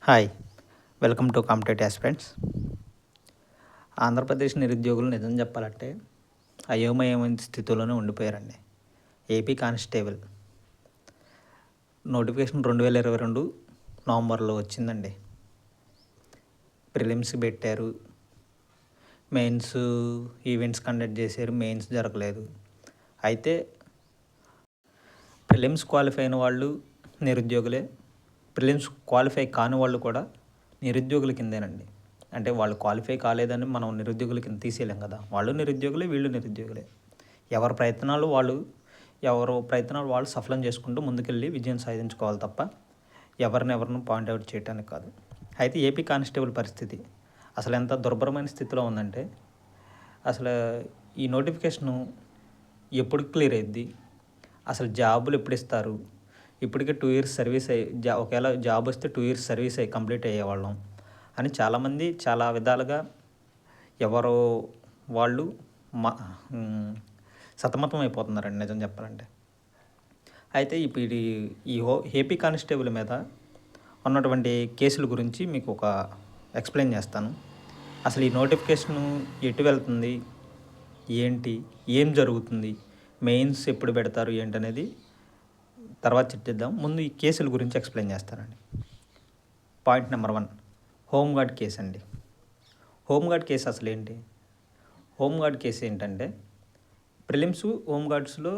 Hi, welcome to competitive aspirants. Andhra Pradesh నిరుద్యోగులు నిజం చెప్పాలంటే అయోమయమైన స్థితిలోనే ఉండిపోయారండి. ఏపీ కానిస్టేబుల్ నోటిఫికేషన్ 2022 నవంబర్లో వచ్చిందండి. ప్రిలిమ్స్ పెట్టారు, మెయిన్స్ ఈవెంట్స్ కండక్ట్ చేశారు, మెయిన్స్ జరగలేదు. అయితే ప్రిలిమ్స్ క్వాలిఫై అయిన వాళ్ళు నిరుద్యోగులే, ప్రిలిమ్స్ క్వాలిఫై కాని వాళ్ళు కూడా నిరుద్యోగుల కిందేనండి. అంటే వాళ్ళు క్వాలిఫై కాలేదని మనం నిరుద్యోగుల కింద తీసేయలేం కదా. వాళ్ళు నిరుద్యోగులే, వీళ్ళు నిరుద్యోగులే. ఎవరి ప్రయత్నాలు వాళ్ళు సఫలం చేసుకుంటూ ముందుకెళ్ళి విజయం సాధించుకోవాలి తప్ప ఎవరిని పాయింట్అవుట్ చేయడానికి కాదు. అయితే ఏపీ కానిస్టేబుల్ పరిస్థితి అసలు ఎంత దుర్భరమైన స్థితిలో ఉందంటే, అసలు ఈ నోటిఫికేషను ఎప్పుడు క్లియర్ అయ్యిద్ది, అసలు జాబులు ఎప్పుడు ఇస్తారు, ఇప్పటికే 2 years సర్వీస్ అయ్యి ఒకవేళ జాబ్ వస్తే 2 years సర్వీస్ అయ్యి కంప్లీట్ అయ్యేవాళ్ళం అని చాలామంది చాలా విధాలుగా ఎవరో వాళ్ళు సతమతం అయిపోతున్నారండి నిజం చెప్పాలంటే. అయితే ఇప్పుడు ఈ ఏపీ కానిస్టేబుల్ మీద ఉన్నటువంటి కేసుల గురించి మీకు ఒక ఎక్స్ప్లెయిన్ చేస్తాను. అసలు ఈ నోటిఫికేషను ఎటు వెళ్తుంది, ఏంటి, ఏం జరుగుతుంది, మెయిన్స్ ఎప్పుడు పెడతారు ఏంటనేది తర్వాత చర్చిద్దాం. ముందు ఈ కేసుల గురించి ఎక్స్ప్లెయిన్ చేస్తానండి. పాయింట్ నెంబర్ 1, హోంగార్డ్ కేసు అండి. హోంగార్డ్ కేసు అసలు ఏంటి? హోంగార్డ్ కేసు ఏంటంటే, ప్రిలిమ్స్ హోంగార్డ్స్లో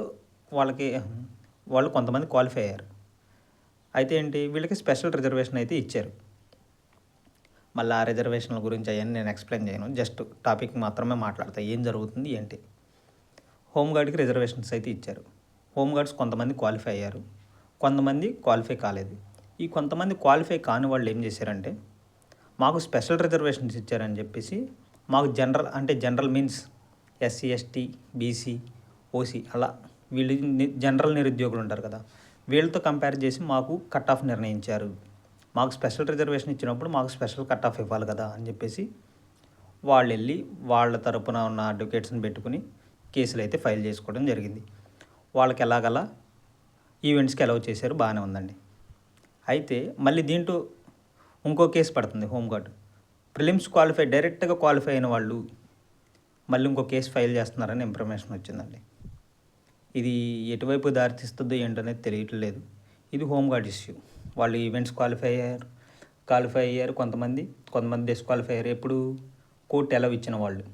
వాళ్ళు కొంతమంది క్వాలిఫై అయ్యారు. అయితే ఏంటి, వీళ్ళకి స్పెషల్ రిజర్వేషన్ అయితే ఇచ్చారు. మళ్ళీ ఆ రిజర్వేషన్ల గురించి అవన్నీ నేను ఎక్స్ప్లెయిన్ చేయను, జస్ట్ టాపిక్ మాత్రమే మాట్లాడతాను, ఏం జరుగుతుంది ఏంటి. హోంగార్డ్కి రిజర్వేషన్స్ అయితే ఇచ్చారు. హోంగార్డ్స్ కొంతమంది క్వాలిఫై అయ్యారు, కొంతమంది క్వాలిఫై కాలేదు. ఈ కొంతమంది క్వాలిఫై కాని వాళ్ళు ఏం చేశారంటే, మాకు స్పెషల్ రిజర్వేషన్స్ ఇచ్చారని చెప్పేసి మాకు general means SC, ST, BC, OC అలా వీళ్ళు జనరల్ నిరుద్యోగులు ఉంటారు కదా, వీళ్ళతో కంపేర్ చేసి మాకు కట్ ఆఫ్ నిర్ణయించారు. మాకు స్పెషల్ రిజర్వేషన్ ఇచ్చినప్పుడు మాకు స్పెషల్ కట్ ఆఫ్ ఇవ్వాలి కదా అని చెప్పేసి వాళ్ళు వెళ్ళి వాళ్ళ తరపున ఉన్న అడ్వకేట్స్ని పెట్టుకుని కేసులు అయితే ఫైల్ చేసుకోవడం జరిగింది. వాళ్ళకి ఎలాగలా ఈవెంట్స్కి అలౌ చేశారు, బాగానే ఉందండి. అయితే మళ్ళీ దీంట్లో ఇంకో కేసు పడుతుంది. హోంగార్డ్ ప్రిలిమ్స్ డైరెక్ట్గా క్వాలిఫై అయిన వాళ్ళు మళ్ళీ ఇంకో కేసు ఫైల్ చేస్తున్నారని ఇన్ఫర్మేషన్ వచ్చిందండి. ఇది ఎటువైపు దారితీస్తుందో ఏంటనేది తెలియట్లేదు. ఇది హోంగార్డ్ ఇష్యూ. వాళ్ళు ఈవెంట్స్ క్వాలిఫై అయ్యారు, కొంతమంది డిస్క్వాలిఫై అయ్యారు. ఎప్పుడు కోర్టు అలౌ ఇచ్చిన వాళ్ళు.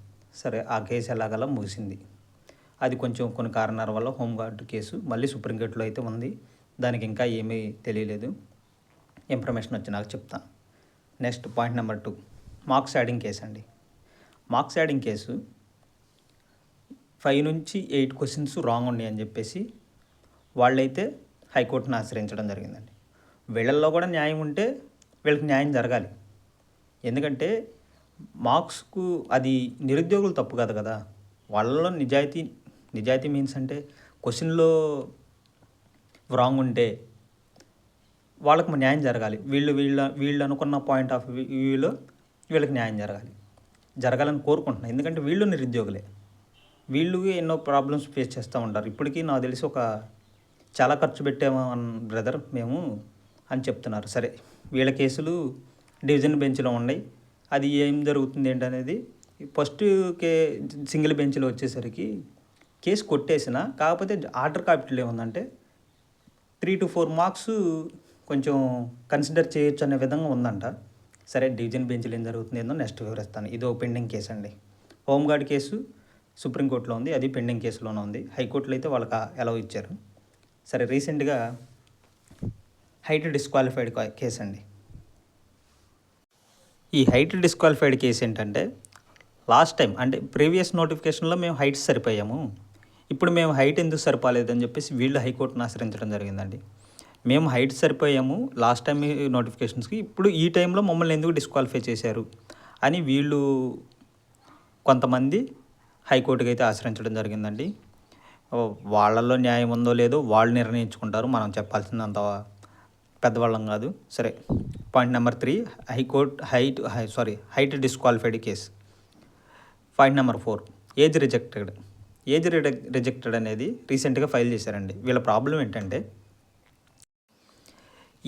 సరే, ఆ కేసు ఎలాగలా ముగిసింది. అది కొంచెం కొన్ని కారణాల వల్ల హోంగార్డ్ కేసు మళ్ళీ సుప్రీంకోర్టులో అయితే ఉంది. దానికి ఇంకా ఏమీ తెలియలేదు, ఇన్ఫర్మేషన్ వచ్చినాక చెప్తాను. Next point number 2, marks adding case అండి. మార్క్స్ యాడింగ్ కేసు 5 నుంచి 8 క్వశ్చన్స్ రాంగ్ ఉన్నాయి అని చెప్పేసి వాళ్ళైతే హైకోర్టును ఆశ్రయించడం జరిగిందండి. వీళ్ళల్లో కూడా న్యాయం ఉంటే వీళ్ళకి న్యాయం జరగాలి. ఎందుకంటే మార్క్స్కు అది నిరుద్యోగులు తప్పు కాదు కదా. వాళ్ళలో నిజాయితీ మీన్స్ అంటే క్వశ్చన్లో రాంగ్ ఉంటే వాళ్ళకి న్యాయం జరగాలి. వీళ్ళు అనుకున్న పాయింట్ ఆఫ్ వ్యూలో వీళ్ళకి న్యాయం జరగాలని కోరుకుంటున్నాను. ఎందుకంటే వీళ్ళు నిరుద్యోగులే, వీళ్ళు ఎన్నో ప్రాబ్లమ్స్ ఫేస్ చేస్తూ ఉంటారు. ఇప్పటికీ నాకు తెలిసి చాలా ఖర్చు పెట్టాము బ్రదర్ మేము అని చెప్తున్నారు. సరే, వీళ్ళ కేసులు డివిజన్ బెంచ్లో ఉన్నాయి. అది ఏం జరుగుతుంది ఏంటనేది ఫస్ట్ సింగిల్ బెంచ్లో వచ్చేసరికి కేసు కొట్టేసిన, కాకపోతే ఆర్డర్ కాపీలో ఏముందంటే 3 to 4 మార్క్స్ కొంచెం కన్సిడర్ చేయొచ్చు అనే విధంగా ఉందంట. సరే, డివిజన్ బెంచ్లో ఏం జరుగుతుంది ఏందో నెక్స్ట్ వివరిస్తాను. ఇదో పెండింగ్ కేసు అండి. హోంగార్డ్ కేసు సుప్రీంకోర్టులో ఉంది, అది పెండింగ్ కేసులోనే ఉంది. హైకోర్టులో అయితే వాళ్ళకి అలౌ ఇచ్చారు. సరే, రీసెంట్గా హైట్ డిస్క్వాలిఫైడ్ కేసు అండి. ఈ హైట్ డిస్క్వాలిఫైడ్ కేసు ఏంటంటే, లాస్ట్ టైం అంటే ప్రీవియస్ నోటిఫికేషన్లో మేము హైట్స్ సరిపోయాము, ఇప్పుడు మేము హైట్ ఎందుకు సరిపోలేదని చెప్పేసి వీళ్ళు హైకోర్టును ఆశ్రయించడం జరిగిందండి. మేము హైట్ సరిపోయాము లాస్ట్ టైం నోటిఫికేషన్స్కి, ఇప్పుడు ఈ టైంలో మమ్మల్ని ఎందుకు డిస్క్వాలిఫై చేశారు అని వీళ్ళు కొంతమంది హైకోర్టుకి అయితే ఆశ్రయించడం జరిగిందండి. వాళ్ళల్లో న్యాయం ఉందో లేదో వాళ్ళు నిర్ణయించుకుంటారు, మనం చెప్పాల్సిందంత పెద్దవాళ్ళం కాదు. సరే, point number 3, height disqualified case. Point number 4, age rejected అనేది రీసెంట్గా ఫైల్ చేశారండి. వీళ్ళ ప్రాబ్లం ఏంటంటే,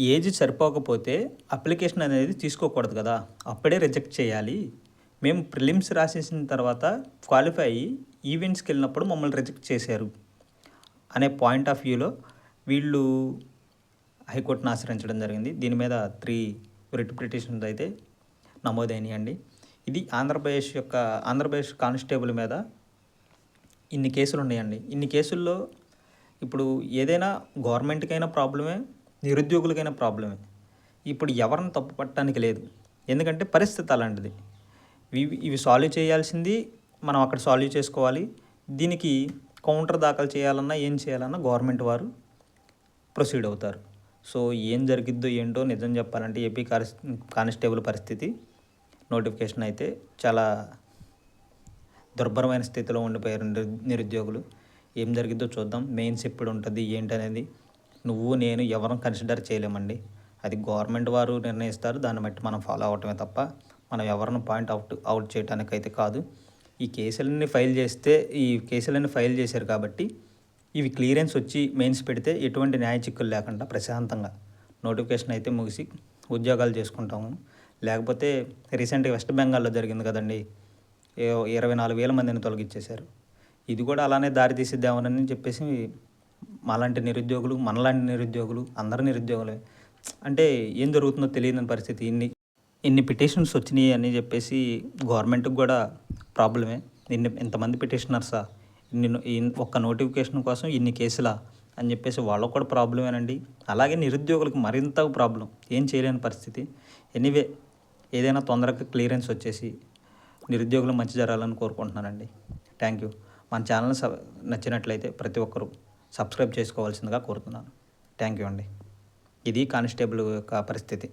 ఏజ్ సరిపోకపోతే అప్లికేషన్ అనేది తీసుకోకూడదు కదా, అప్పుడే రిజెక్ట్ చేయాలి. మేము ప్రిలిమ్స్ రాసేసిన తర్వాత క్వాలిఫై అయ్యి ఈవెంట్స్కి వెళ్ళినప్పుడు మమ్మల్ని రిజెక్ట్ చేశారు అనే పాయింట్ ఆఫ్ వ్యూలో వీళ్ళు హైకోర్టును ఆశ్రయించడం జరిగింది. దీని మీద 3 రిట్ పిటిషన్స్ అయితే నమోదైనాయండి. ఇది ఆంధ్రప్రదేశ్ కానిస్టేబుల్ మీద ఇన్ని కేసులు ఉన్నాయండి. ఇన్ని కేసుల్లో ఇప్పుడు ఏదైనా గవర్నమెంట్కైనా ప్రాబ్లమే, నిరుద్యోగులకైనా ప్రాబ్లమే. ఇప్పుడు ఎవరిని తప్పు పట్టడానికి లేదు, ఎందుకంటే పరిస్థితి అలాంటిది. ఇవి సాల్వ్ చేయాల్సింది మనం అక్కడ సాల్వ్ చేసుకోవాలి. దీనికి కౌంటర్ దాఖలు చేయాలన్నా ఏం చేయాలన్నా గవర్నమెంట్ వారు ప్రొసీడ్ అవుతారు. సో ఏం జరిగిద్దో ఏంటో నిజం చెప్పాలంటే ఏపీ కానిస్టేబుల్ పరిస్థితి నోటిఫికేషన్ అయితే చాలా దుర్భరమైన స్థితిలో ఉండిపోయారు నిరుద్యోగులు. ఏం జరిగిద్దో చూద్దాం. మెయిన్స్ ఎప్పుడు ఉంటుంది ఏంటనేది నువ్వు నేను ఎవరం కన్సిడర్ చేయలేమండి. అది గవర్నమెంట్ వారు నిర్ణయిస్తారు, దాన్ని బట్టి మనం ఫాలో అవటమే తప్ప మనం ఎవరిని పాయింట్ అవుట్ చేయడానికైతే కాదు. ఈ కేసులన్నీ ఫైల్ చేశారు కాబట్టి ఇవి క్లియరెన్స్ వచ్చి మెయిన్స్ పెడితే ఎటువంటి న్యాయ చిక్కులు లేకుండా ప్రశాంతంగా నోటిఫికేషన్ అయితే ముగిసి ఉద్యోగాలు చేసుకుంటాము. లేకపోతే రీసెంట్గా వెస్ట్ బెంగాల్లో జరిగింది కదండి, 24,000 మందిని తొలగించేశారు. ఇది కూడా అలానే దారి తీసిద్దామని చెప్పేసి మనలాంటి నిరుద్యోగులు అందరు నిరుద్యోగులే. అంటే ఏం జరుగుతుందో తెలియని పరిస్థితి. ఇన్ని పిటిషన్స్ వచ్చినాయి అని చెప్పేసి గవర్నమెంట్కి కూడా ప్రాబ్లమే. ఇంతమంది పిటిషనర్సా, ఒక్క నోటిఫికేషన్ కోసం ఇన్ని కేసులా అని చెప్పేసి వాళ్ళకు కూడా ప్రాబ్లమేనండి. అలాగే నిరుద్యోగులకు మరింత ప్రాబ్లం, ఏం చేయలేని పరిస్థితి. ఎనీవే ఏదైనా తొందరగా క్లియరెన్స్ వచ్చేసి నిరుద్యోగులు మంచి జరగాలని కోరుకుంటున్నానండి. Thank you. మన ఛానల్ నచ్చినట్లయితే ప్రతి ఒక్కరూ సబ్స్క్రైబ్ చేసుకోవాల్సిందిగా కోరుతున్నాను. థ్యాంక్ యూ అండి. ఇది కానిస్టేబుల్ యొక్క పరిస్థితి.